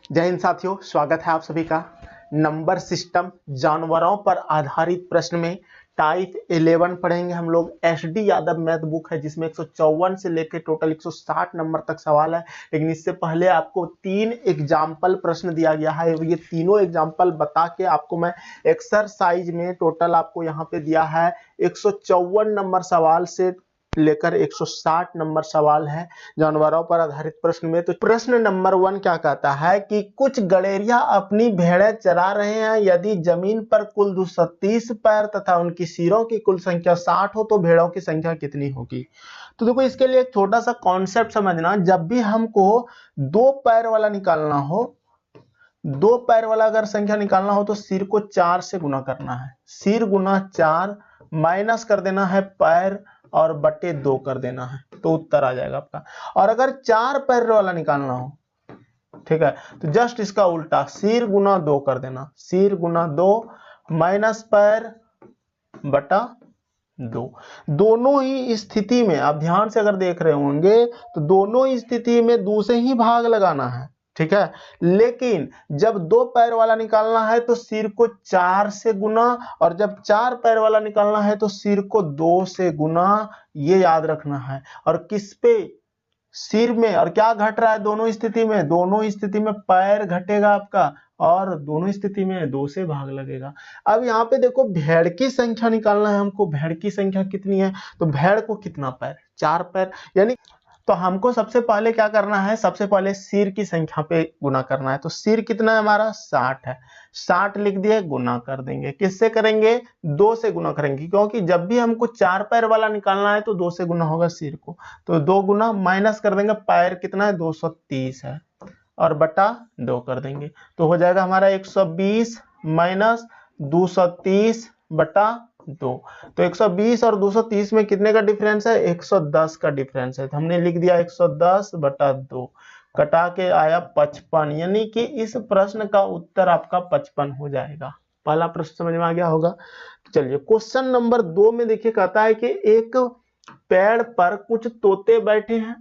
जय हिंद साथियों, स्वागत है आप सभी का। नंबर सिस्टम जानवरों पर आधारित प्रश्न में टाइप 11 पढ़ेंगे हम लोग। एसडी यादव मैथ बुक है जिसमें 154 से लेकर टोटल 160 नंबर तक सवाल है। लेकिन इससे पहले आपको 3 एग्जाम्पल प्रश्न दिया गया है। ये तीनों एग्जाम्पल बता के आपको मैं एक्सरसाइज में टोटल आपको यहाँ पे दिया है 154 नंबर सवाल से लेकर 160 नंबर सवाल है जानवरों पर आधारित प्रश्न में। तो प्रश्न नंबर 1 क्या कहता है कि कुछ गड़ेरिया अपनी भेड़ें चरा रहे हैं। यदि जमीन पर कुल 230 पैर तथा उनकी सिरों की कुल संख्या 60 हो तो भेड़ों की संख्या कितनी होगी। तो देखो, इसके लिए एक छोटा सा कॉन्सेप्ट समझना। जब भी हमको 2 पैर वाला निकालना हो, 2 पैर वाला अगर संख्या निकालना हो तो सिर को 4 से गुना करना है। सिर गुना 4 माइनस कर देना है पैर और बटे 2 कर देना है, तो उत्तर आ जाएगा आपका। और अगर 4 पैर वाला निकालना हो, ठीक है, तो जस्ट इसका उल्टा सिर गुना 2 कर देना। सिर गुना 2 माइनस पैर बटा 2। दोनों ही स्थिति में आप ध्यान से अगर देख रहे होंगे तो दोनों ही स्थिति में 2 से ही भाग लगाना है, ठीक है। लेकिन जब 2 पैर वाला निकालना है तो सिर को 4 से गुना, और जब 4 पैर वाला निकालना है तो सिर को 2 से गुना, ये याद रखना है। और किस पे? सिर में। और क्या घट रहा है दोनों स्थिति में? दोनों स्थिति में पैर घटेगा आपका और दोनों स्थिति में 2 से भाग लगेगा। अब यहाँ पे देखो, भेड़ की संख्या निकालना है हमको। भेड़ की संख्या कितनी है? तो भेड़ को कितना पैर? 4 पैर। यानी तो हमको सबसे पहले क्या करना है? सबसे पहले सिर की संख्या पे गुना करना है। तो सिर कितना है हमारा? 60 है। 60 लिख दिए, गुना कर देंगे। किससे करेंगे? 2 से गुना करेंगे, क्योंकि जब भी हमको 4 पैर वाला निकालना है तो 2 से गुना होगा सिर को। तो 2 गुना माइनस कर देंगे, पैर कितना है? 230 है, और बटा 2 कर देंगे। तो हो जाएगा हमारा 120 माइनस 230 बटा 2। तो 120 और 230 में कितने का डिफरेंस है? 110 का डिफरेंस है। तो हमने लिख दिया 110 बटा 2, कटा के आया 55। यानी कि इस प्रश्न का उत्तर आपका 55 हो जाएगा। पहला प्रश्न समझ में आ गया होगा। चलिए क्वेश्चन नंबर 2 में देखिए, कहता है कि एक पेड़ पर कुछ तोते बैठे हैं।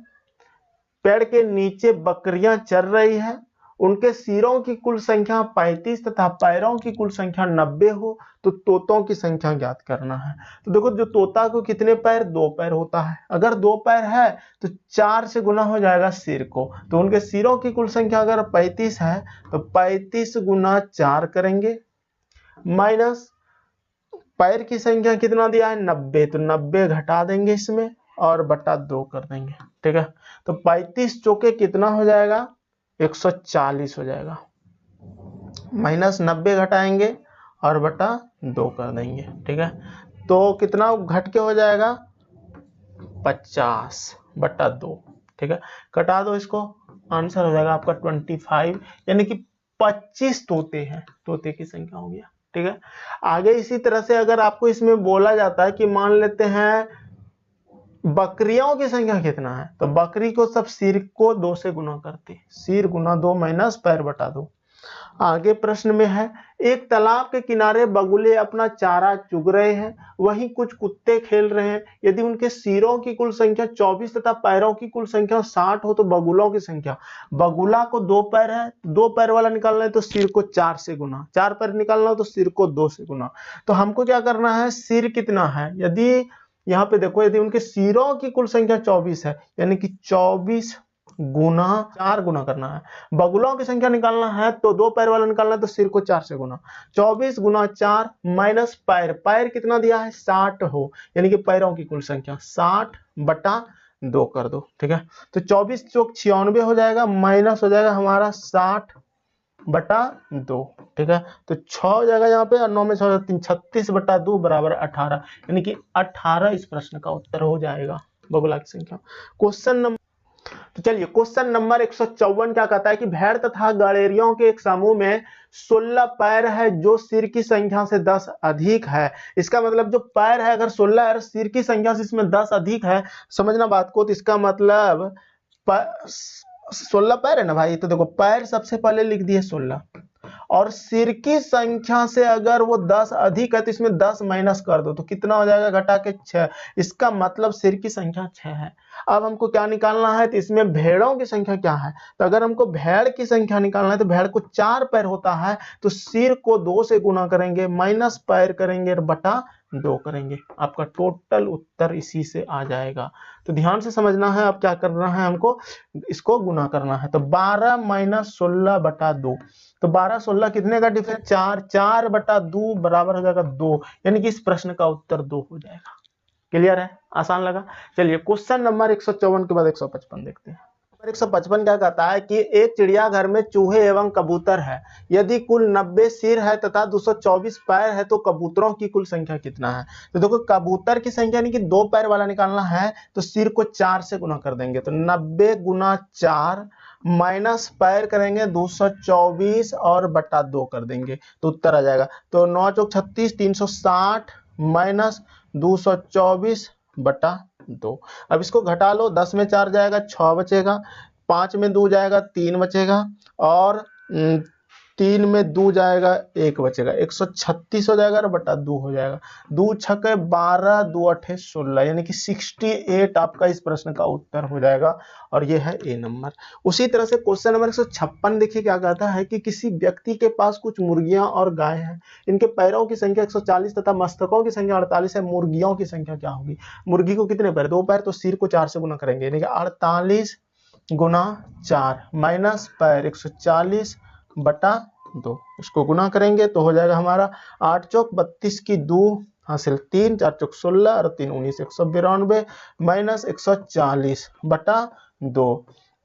पेड़ के नीचे बकरियां चर रही है। उनके सिरों की कुल संख्या 35 तथा पैरों की कुल संख्या 90 हो तो तोतों की संख्या ज्ञात करना है। तो देखो, जो तोता को कितने पैर? 2 पैर होता है। अगर 2 पैर है तो 4 से गुना हो जाएगा सिर को। तो उनके सिरों की कुल संख्या अगर 35 है तो 35 गुना 4 करेंगे, माइनस पैर की संख्या कितना दिया है? 90। तो 90 घटा देंगे इसमें और बटा 2 कर देंगे, ठीक है। तो 35 चौके कितना हो जाएगा? 140 हो जाएगा। माइनस 90 घटाएंगे और बटा 2 कर देंगे, ठीक है। तो कितना घट के हो जाएगा? 50 बटा 2, ठीक है। कटा दो इसको, आंसर हो जाएगा आपका 25। यानी कि 25 तोते हैं, तोते की संख्या हो गया, ठीक है। आगे इसी तरह से अगर आपको इसमें बोला जाता है कि मान लेते हैं बकरियों की संख्या कितना है, तो बकरी को सब सिर को 2 से गुना करते, सिर गुना 2 माइनस पैर बटा 2। आगे प्रश्न में है, एक तालाब के किनारे बगुले अपना चारा चुग रहे हैं, वहीं कुछ कुत्ते खेल रहे हैं। यदि उनके सिरों की कुल संख्या 24 तथा पैरों की कुल संख्या 60 हो तो बगुलों की संख्या। बगुला को 2 पैर है, 2 पैर वाला निकालना है तो सिर को 4 से गुना, 4 पैर निकालना हो तो सिर को 2 से गुना। तो हमको क्या करना है? सिर कितना है? यदि यहाँ पे देखो, यदि उनके सिरों की कुल संख्या 24 है, यानी कि 24 गुना 4 गुना करना है। बगुलों की संख्या निकालना है तो 2 पैर वाला निकालना है तो सिर को 4 से गुना। 24 गुना 4 माइनस पैर, पैर कितना दिया है? 60 हो, यानी कि पैरों की कुल संख्या 60 बटा 2 कर दो, ठीक है। तो 24 चौक 96 हो जाएगा, माइनस हो जाएगा हमारा 60 बटा 2, ठीक है। तो 6 हो जाएगा यहाँ पे, और 9 में 6 3, 36 बटा 2 बराबर 18। यानी कि 18 इस प्रश्न का उत्तर हो जाएगा, बगुला की संख्या। क्वेश्चन नंबर, तो चलिए क्वेश्चन नंबर 154 क्या कहता है कि भेड़ तथा गड़ेरियों के एक समूह में 16 पैर है जो सिर की संख्या से 10 अधिक है। इसका मतलब जो पैर है अगर 16 है, सिर की संख्या से इसमें 10 अधिक है, समझना बात को। तो इसका मतलब 16 पैर है ना भाई। तो देखो, पैर सबसे पहले लिख दिए 16, और सिर की संख्या से अगर वो 10 अधिक है तो इसमें 10 माइनस कर दो तो कितना हो जाएगा, घटा के 6। इसका मतलब सिर की संख्या 6 है। अब हमको क्या निकालना है, तो इसमें भेड़ों की संख्या क्या है, तो अगर हमको भेड़ की संख्या निकालना है तो भेड़ को 4 पैर होता है, तो सिर को 2 से गुना करेंगे, माइनस पैर करेंगे और बटा 2 करेंगे। आपका टोटल उत्तर इसी से आ जाएगा। तो ध्यान से समझना है, अब क्या करना है, हमको इसको गुना करना है। तो 12 माइनस 16 बटा 2, तो 12 16 कितने का डिफरेंस, 4, 4 बटा 2 बराबर हो जाएगा 2, यानी कि इस प्रश्न का उत्तर 2 हो जाएगा। क्लियर है, आसान लगा। चलिए क्वेश्चन नंबर 154 के बाद 155 देखते हैं। 155 क्या कहता है कि एक चिड़ियाघर में चूहे एवं कबूतर है, यदि कुल 90 सिर है तथा 224 पैर है तो कबूतरों की कुल संख्या कितना है। तो देखो कबूतर की संख्या यानी कि 2 पैर वाला निकालना है, तो सिर को 4 से गुना कर देंगे, तो 90 गुना 4 माइनस पैर करेंगे 224 और बटा 2 कर देंगे, तो उत्तर आ जाएगा। तो 9 चौक 36, 360 माइनस 224 बटा 2। अब इसको घटा लो, 10 में 4 जाएगा 6 बचेगा, 5 में 2 जाएगा 3 बचेगा, और 3 में 2 जाएगा 1 बचेगा, 136 हो जाएगा और बटा 2 हो जाएगा। 2 छके 12, 2 अठे 16, यानी कि 68 आपका इस प्रश्न का उत्तर हो जाएगा, और ये है ए नंबर। उसी तरह से क्वेश्चन नंबर 156 देखिए क्या कहता है कि किसी व्यक्ति के पास कुछ मुर्गियां और गाय हैं, इनके पैरों की संख्या 140 तथा मस्तकों की संख्या 48 है, मुर्गियों की संख्या क्या होगी। मुर्गी को कितने पैर, 2 पैर, तो सिर को 4 से गुना करेंगे, यानी कि 48 गुना 4 माइनस पैर 140 बटा 2, इसको गुना करेंगे तो हो जाएगा हमारा 8 चौक 32 की 2 हासिल 3, 4 चौक 16 और 3 19, 192 माइनस 140 बटा 2,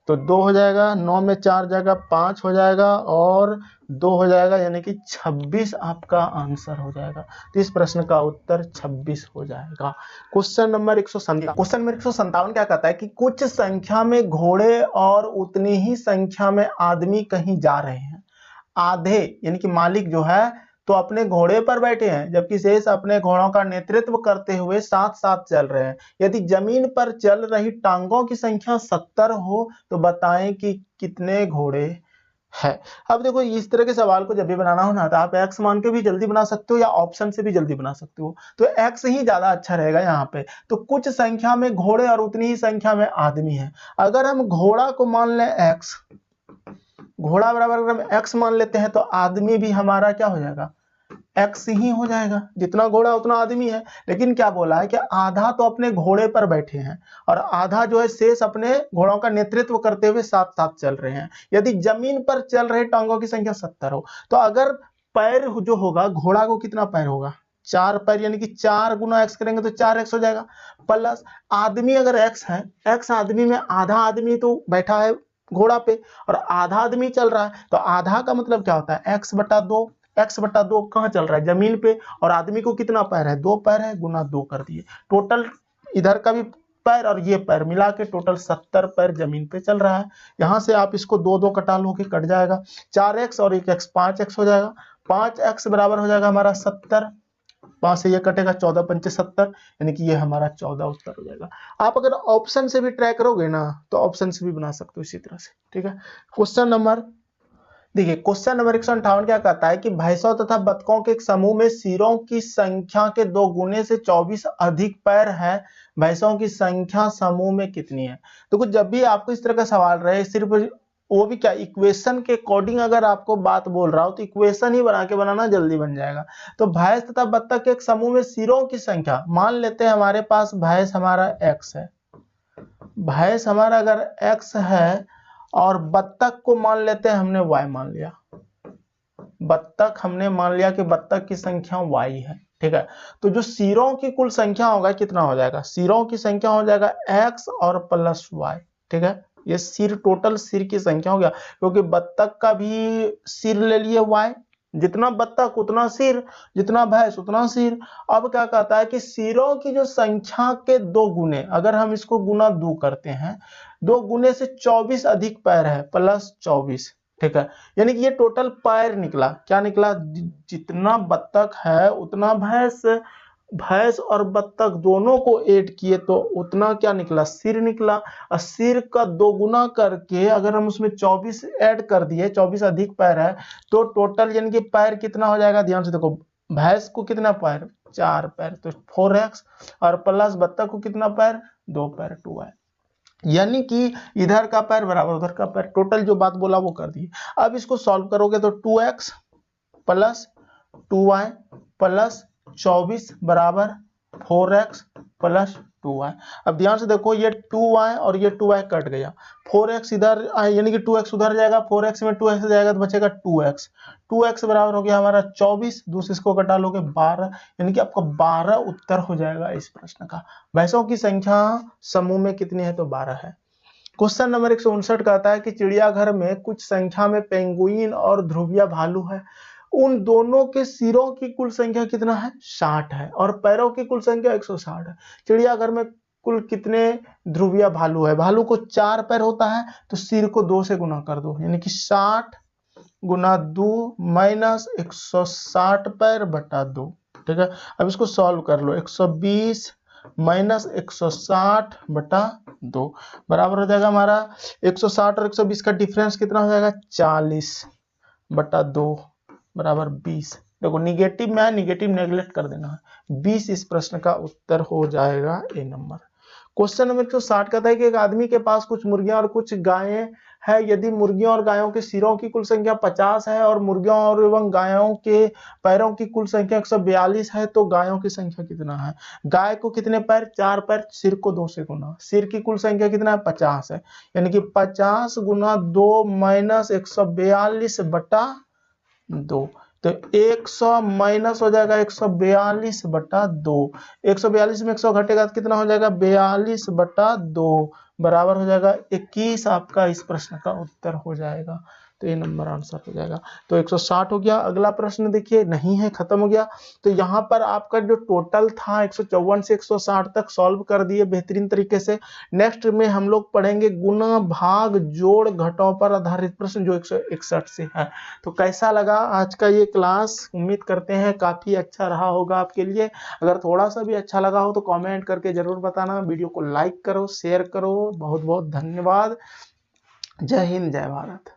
तो 2 हो जाएगा, 9 में 4 जाएगा 5 हो जाएगा और 2 हो जाएगा, यानी कि 26 आपका आंसर हो जाएगा। तो इस प्रश्न का उत्तर 26 हो जाएगा। क्वेश्चन नंबर 157 क्या कहता है कि कुछ संख्या में घोड़े और उतनी ही संख्या में आदमी कहीं जा रहे हैं। आधे यानी कि मालिक जो है तो अपने घोड़े पर बैठे हैं, जबकि शेष अपने घोड़ों का नेतृत्व करते हुए साथ साथ चल रहे हैं। यदि जमीन पर चल रही टांगों की संख्या 70 हो तो बताएं कि कितने घोड़े है। अब देखो इस तरह के सवाल को जब भी बनाना हो ना, तो आप एक्स मान के भी जल्दी बना सकते हो या ऑप्शन से भी जल्दी बना सकते हो, तो एक्स ही ज्यादा अच्छा रहेगा यहाँ पे। तो कुछ संख्या में घोड़े और उतनी ही संख्या में आदमी है। अगर हम घोड़ा को मान लें एक्स, घोड़ा बराबर अगर हम एक्स मान लेते हैं तो आदमी भी हमारा क्या हो जाएगा, एक्स ही हो जाएगा, जितना घोड़ा उतना आदमी है। लेकिन क्या बोला है कि आधा तो अपने घोड़े पर बैठे हैं और आधा जो है शेष अपने घोड़ों का नेतृत्व करते हुए साथ साथ चल रहे हैं। यदि जमीन पर चल रहे टांगों की संख्या 70 हो तो अगर पैर जो होगा, घोड़ा को कितना पैर होगा, 4 पैर, यानी कि 4 गुना एक्स करेंगे तो 4x हो जाएगा, प्लस आदमी अगर एक्स है, एक्स आदमी में आधा आदमी तो बैठा है घोड़ा पे और आधा आदमी चल रहा है, तो आधा का मतलब क्या होता है, x बटा 2। x बटा 2 कहाँ चल रहा है, जमीन पे, और आदमी को कितना पैर है, 2 पैर है, गुना 2 कर दिए। टोटल इधर का भी पैर और ये पैर मिला के टोटल 70 पैर जमीन पे चल रहा है। यहां से आप इसको 2 2 कटा लो के कट जाएगा, 4x और 1x 5x हो जाएगा, 5x बराबर हो जाएगा हमारा 70, 5 से ये कटेगा 14 पंचे 70, यानी कि ये हमारा 14 उत्तर हो जाएगा। आप अगर ऑप्शन से भी ट्राई करोगे ना तो ऑप्शन से भी बना सकते हो इसी तरह से, ठीक है। क्वेश्चन नंबर देखिए, क्वेश्चन नंबर 158 क्या कहता है कि भैंसों तथा बतखों के एक समूह में सिरों की संख्या के 2 गुने से 24 अधिक पैर है, भैंसों की संख्या समूह में कितनी है। तो कुछ जब भी आपको इस तरह का सवाल रहे, सिर्फ वो भी क्या इक्वेशन के अकॉर्डिंग अगर आपको बात बोल रहा हो तो इक्वेशन ही बना के बनाना जल्दी बन जाएगा। तो भैंस तथा बत्तख के एक समूह में सिरों की संख्या, मान लेते हैं हमारे पास भैंस हमारा x है, भैंस हमारा अगर x है और बत्तख को मान लेते हैं हमने y मान लिया, बत्तख हमने मान लिया कि बत्तख की संख्या y है, ठीक है। तो जो सिरों की कुल संख्या होगा कितना हो जाएगा, सिरों की संख्या हो जाएगा x और प्लस y, ठीक है। ये सिर, टोटल सिर की संख्या हो गया, क्योंकि बत्तख का भी सिर ले लिए y, जितना बत्तख उतना सिर, जितना भैंस उतना सिर। अब क्या कहता है कि सिरों की जो संख्या के 2 गुने, अगर हम इसको गुना 2 करते हैं, 2 गुने से 24 अधिक पैर है, प्लस 24, ठीक है। यानी कि ये टोटल पैर निकला, क्या निकला, जितना बत्तख है उतना भैंस, भैंस और बत्तख दोनों को ऐड किए तो उतना क्या निकला, सिर निकला। और सिर का 2 गुना करके अगर हम उसमें 24 ऐड कर दिए, 24 अधिक पैर है, तो टोटल यानी कि पैर कितना हो जाएगा, ध्यान से देखो, भैंस को कितना पैर, 4 पैर, तो 4x, और प्लस बत्तख को कितना पैर, 2 पैर, 2y। यानी कि इधर का पैर बराबर उधर का पैर, टोटल जो बात बोला वो कर दी। अब इसको सॉल्व करोगे तो 2x प्लस 2y प्लस 24 बराबर 4x प्लस 2y। अब ध्यान से देखो, ये 2y और ये 2y कट गया, 4x इधर यानी कि 2x उधर जाएगा, 4x में 2x जाएगा तो बचेगा 2x। 2x बराबर हो गया हमारा 24, दूसरे इसको कटा लोगे 12, यानी कि आपका 12 उत्तर हो जाएगा इस प्रश्न का। भैंसों की संख्या समूह में कितनी है, तो 12 है। क्वेश्चन नंबर 159 कहता है कि चिड़ियाघर में कुछ संख्या में पेंगुइन और ध्रुवीय भालू है, उन दोनों के सिरों की कुल संख्या कितना है, 60 है, और पैरों की कुल संख्या 160 है। चिड़ियाघर में कुल कितने ध्रुवीय भालू है, भालू को 4 पैर होता है, तो सिर को 2 से गुना कर दो, यानी कि 60 गुना 2 माइनस 160 पैर बटा 2। ठीक है, अब इसको सॉल्व कर लो, 120 माइनस 160 बटा 2 बराबर हो जाएगा हमारा 160 और 120 का डिफरेंस कितना हो जाएगा, 40 बटा 2 बराबर 20। देखो निगेटिव में है, निगेटिव नेगलेक्ट कर देना है, 20 इस प्रश्न का उत्तर हो जाएगा ए नंबर। क्वेश्चन नंबर 160 कहता है कि एक आदमी के पास कुछ मुर्गियां और कुछ गायें है, यदि मुर्गियों और गायों के सिरों की कुल संख्या 50 है और मुर्गियों और एवं गायों के पैरों की कुल संख्या 142 है, तो गायों की संख्या कितना है। गाय को कितने पैर, 4 पैर, सिर को 2 से गुना, सिर की कुल संख्या कितना है, 50 है, यानी कि 50 गुना 2 माइनस 142 बटा 2, तो 100 माइनस हो जाएगा 142 बटा 2, 142 में 100 घटेगा तो कितना हो जाएगा, 42 बटा 2 बराबर हो जाएगा 21। आपका इस प्रश्न का उत्तर हो जाएगा, तो ये नंबर आंसर हो जाएगा। तो 160 हो गया। अगला प्रश्न देखिए, नहीं है, खत्म हो गया। तो यहाँ पर आपका जो टोटल था 154 से 160 तक सॉल्व कर दिए बेहतरीन तरीके से। नेक्स्ट में हम लोग पढ़ेंगे गुना भाग जोड़ घटाव पर आधारित प्रश्न जो 161 से है। तो कैसा लगा आज का ये क्लास, उम्मीद करते हैं काफी अच्छा रहा होगा आपके लिए। अगर थोड़ा सा भी अच्छा लगा हो तो कमेंट करके जरूर बताना, वीडियो को लाइक करो, शेयर करो। बहुत बहुत धन्यवाद। जय हिंद, जय भारत।